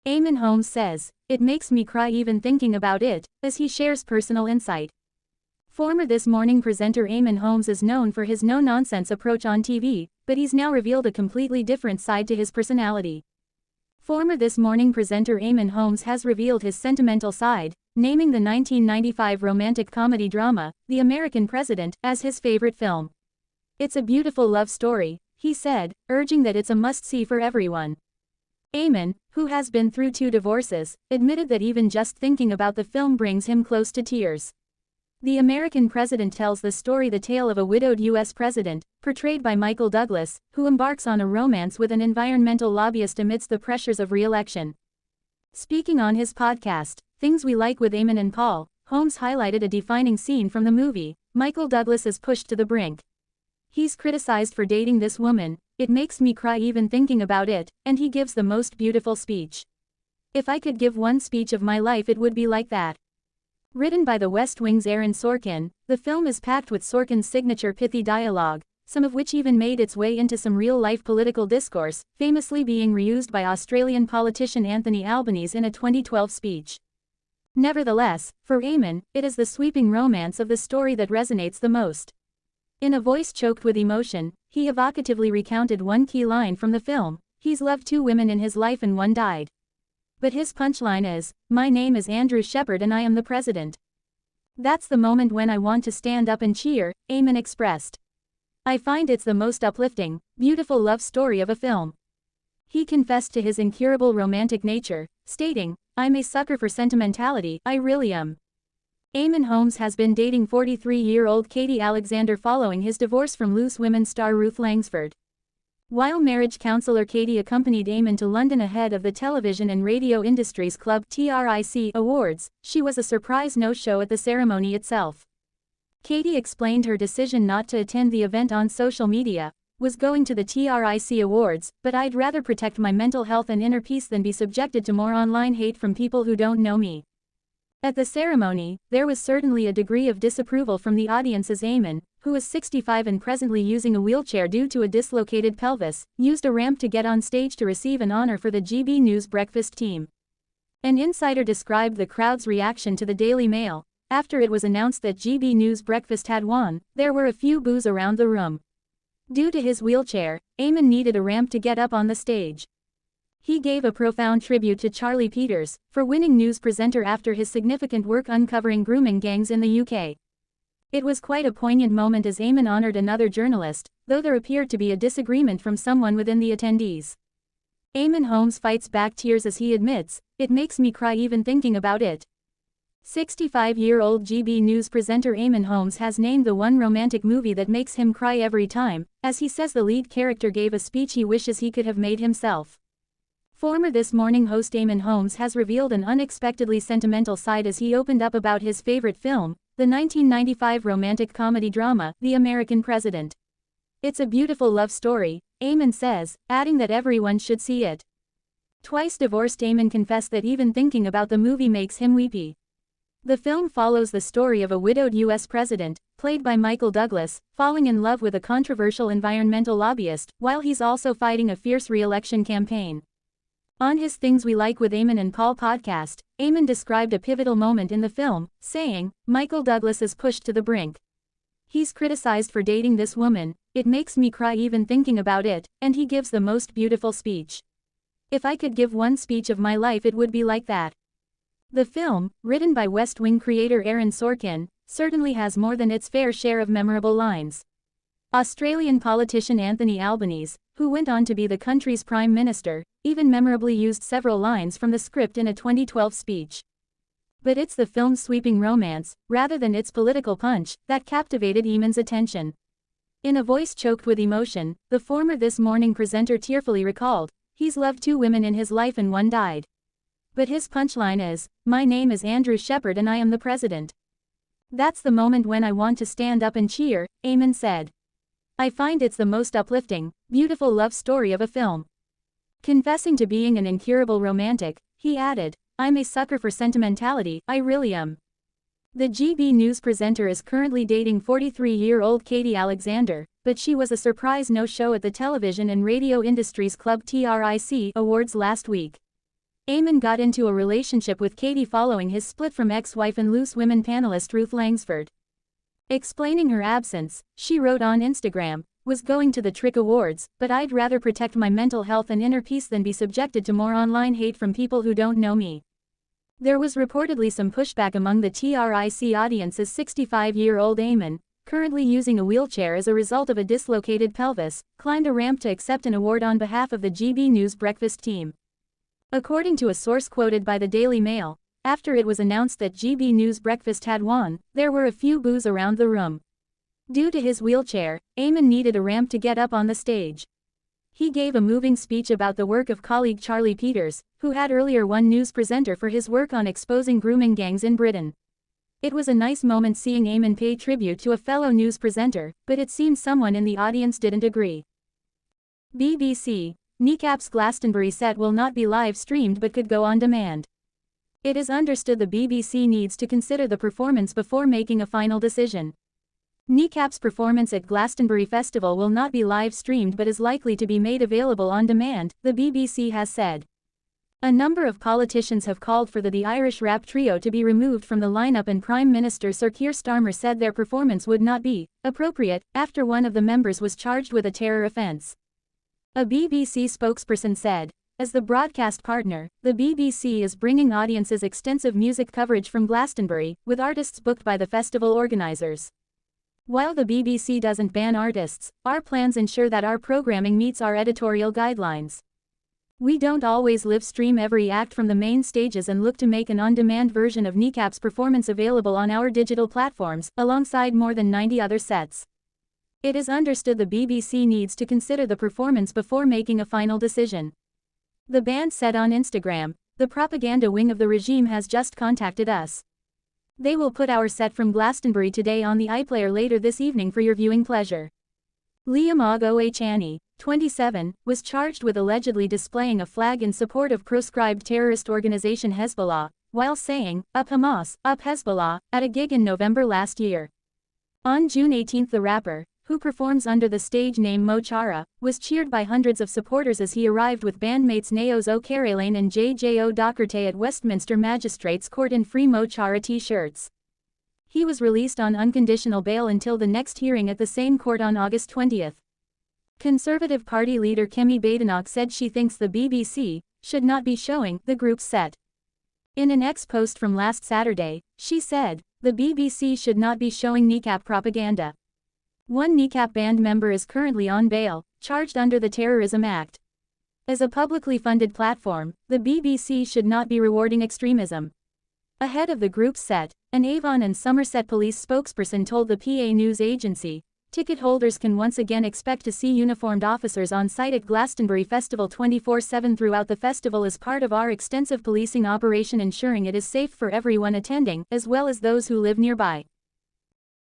Eamonn Holmes says, "It makes me cry even thinking about it," as he shares personal insight. Former This Morning presenter Eamonn Holmes is known for his no-nonsense approach on TV, but he's now revealed a completely different side to his personality. Former This Morning presenter Eamonn Holmes has revealed his sentimental side, naming the 1995 romantic comedy drama, The American President, as his favorite film. "It's a beautiful love story," he said, urging that it's a must-see for everyone. Eamonn, who has been through 2 divorces, admitted that even just thinking about the film brings him close to tears. The American President tells the tale of a widowed U.S. president, portrayed by Michael Douglas, who embarks on a romance with an environmental lobbyist amidst the pressures of re-election. Speaking on his podcast, Things We Like with Eamonn and Paul, Holmes highlighted a defining scene from the movie. Michael Douglas is pushed to the brink. He's criticized for dating this woman, "It makes me cry even thinking about it," and he gives the most beautiful speech. "If I could give one speech of my life, it would be like that." Written by The West Wing's Aaron Sorkin, the film is packed with Sorkin's signature pithy dialogue, some of which even made its way into some real-life political discourse, famously being reused by Australian politician Anthony Albanese in a 2012 speech. Nevertheless, for Eamonn, it is the sweeping romance of the story that resonates the most. In a voice choked with emotion, he evocatively recounted one key line from the film: "He's loved 2 women in his life and one died. But his punchline is, 'My name is Andrew Shepherd and I am the president.' That's the moment when I want to stand up and cheer," Eamonn expressed. "I find it's the most uplifting, beautiful love story of a film." He confessed to his incurable romantic nature, stating, "I'm a sucker for sentimentality, I really am." Eamonn Holmes has been dating 43-year-old Katie Alexander following his divorce from Loose Women star Ruth Langsford. While marriage counselor Katie accompanied Eamonn to London ahead of the Television and Radio Industries Club (TRIC) Awards, she was a surprise no-show at the ceremony itself. Katie explained her decision not to attend the event on social media: "Was going to the TRIC Awards, but I'd rather protect my mental health and inner peace than be subjected to more online hate from people who don't know me." At the ceremony, there was certainly a degree of disapproval from the audience as Eamonn, who is 65 and presently using a wheelchair due to a dislocated pelvis, used a ramp to get on stage to receive an honor for the GB News breakfast team. An insider described the crowd's reaction to the Daily Mail: "After it was announced that GB News breakfast had won, there were a few boos around the room." Due to his wheelchair, Eamonn needed a ramp to get up on the stage. He gave a profound tribute to Charlie Peters for winning news presenter after his significant work uncovering grooming gangs in the UK. It was quite a poignant moment as Eamonn honored another journalist, though there appeared to be a disagreement from someone within the attendees. Eamonn Holmes fights back tears as he admits, "It makes me cry even thinking about it." 65-year-old GB News presenter Eamonn Holmes has named the one romantic movie that makes him cry every time, as he says the lead character gave a speech he wishes he could have made himself. Former This Morning host Eamonn Holmes has revealed an unexpectedly sentimental side as he opened up about his favorite film, the 1995 romantic comedy drama, The American President. "It's a beautiful love story," Eamonn says, adding that everyone should see it. Twice divorced Eamonn confessed that even thinking about the movie makes him weepy. The film follows the story of a widowed U.S. president, played by Michael Douglas, falling in love with a controversial environmental lobbyist, while he's also fighting a fierce re-election campaign. On his Things We Like with Eamonn and Paul podcast, Eamonn described a pivotal moment in the film, saying, "Michael Douglas is pushed to the brink. He's criticized for dating this woman, 'It makes me cry even thinking about it,' and he gives the most beautiful speech. 'If I could give one speech of my life, it would be like that.'" The film, written by West Wing creator Aaron Sorkin, certainly has more than its fair share of memorable lines. Australian politician Anthony Albanese, who went on to be the country's prime minister, even memorably used several lines from the script in a 2012 speech. But it's the film's sweeping romance, rather than its political punch, that captivated Eamonn's attention. In a voice choked with emotion, the former This Morning presenter tearfully recalled, "He's loved 2 women in his life and one died. But his punchline is, 'My name is Andrew Shepherd and I am the president.' That's the moment when I want to stand up and cheer," Eamonn said. "I find it's the most uplifting, beautiful love story of a film." Confessing to being an incurable romantic, he added, "I'm a sucker for sentimentality, I really am." The GB News presenter is currently dating 43-year-old Katie Alexander, but she was a surprise no-show at the Television and Radio Industries Club (TRIC) Awards last week. Eamonn got into a relationship with Katie following his split from ex-wife and Loose Women panelist Ruth Langsford. Explaining her absence, she wrote on Instagram, "Was going to the Trick Awards, but I'd rather protect my mental health and inner peace than be subjected to more online hate from people who don't know me." There was reportedly some pushback among the TRIC audience as 65-year-old Eamonn, currently using a wheelchair as a result of a dislocated pelvis, climbed a ramp to accept an award on behalf of the GB News breakfast team. According to a source quoted by the Daily Mail, after it was announced that GB News breakfast had won, there were a few boos around the room. Due to his wheelchair, Eamonn needed a ramp to get up on the stage. He gave a moving speech about the work of colleague Charlie Peters, who had earlier won News Presenter for his work on exposing grooming gangs in Britain. It was a nice moment seeing Eamonn pay tribute to a fellow news presenter, but it seems someone in the audience didn't agree. BBC, Kneecap's Glastonbury set will not be live streamed but could go on demand. It is understood the BBC needs to consider the performance before making a final decision. Kneecap's performance at Glastonbury Festival will not be live streamed but is likely to be made available on demand, the BBC has said. A number of politicians have called for the Irish rap trio to be removed from the lineup, and Prime Minister Sir Keir Starmer said their performance would not be appropriate after one of the members was charged with a terror offence. A BBC spokesperson said, "As the broadcast partner, the BBC is bringing audiences extensive music coverage from Glastonbury, with artists booked by the festival organisers. While the BBC doesn't ban artists, our plans ensure that our programming meets our editorial guidelines. We don't always live stream every act from the main stages and look to make an on-demand version of Kneecap's performance available on our digital platforms, alongside more than 90 other sets. It is understood the BBC needs to consider the performance before making a final decision." The band said on Instagram, "The propaganda wing of the regime has just contacted us. They will put our set from Glastonbury today on the iPlayer later this evening for your viewing pleasure." Liam Oghechani, 27, was charged with allegedly displaying a flag in support of proscribed terrorist organization Hezbollah, while saying, "Up Hamas, up Hezbollah," at a gig in November last year. On June 18 the rapper, who performs under the stage name Mo Chara, was cheered by hundreds of supporters as he arrived with bandmates Naos O'Carrylane and JJO Docherty at Westminster Magistrates Court in free Mo Chara t-shirts. He was released on unconditional bail until the next hearing at the same court on August 20. Conservative Party leader Kemi Badenoch said she thinks the BBC should not be showing the group's set. In an X post from last Saturday, she said, "The BBC should not be showing Kneecap propaganda." One Kneecap band member is currently on bail, charged under the Terrorism Act. As a publicly funded platform, the BBC should not be rewarding extremism. Ahead of the group's set, an Avon and Somerset police spokesperson told the PA news agency, "Ticket holders can once again expect to see uniformed officers on site at Glastonbury Festival 24/7 throughout the festival as part of our extensive policing operation, ensuring it is safe for everyone attending, as well as those who live nearby."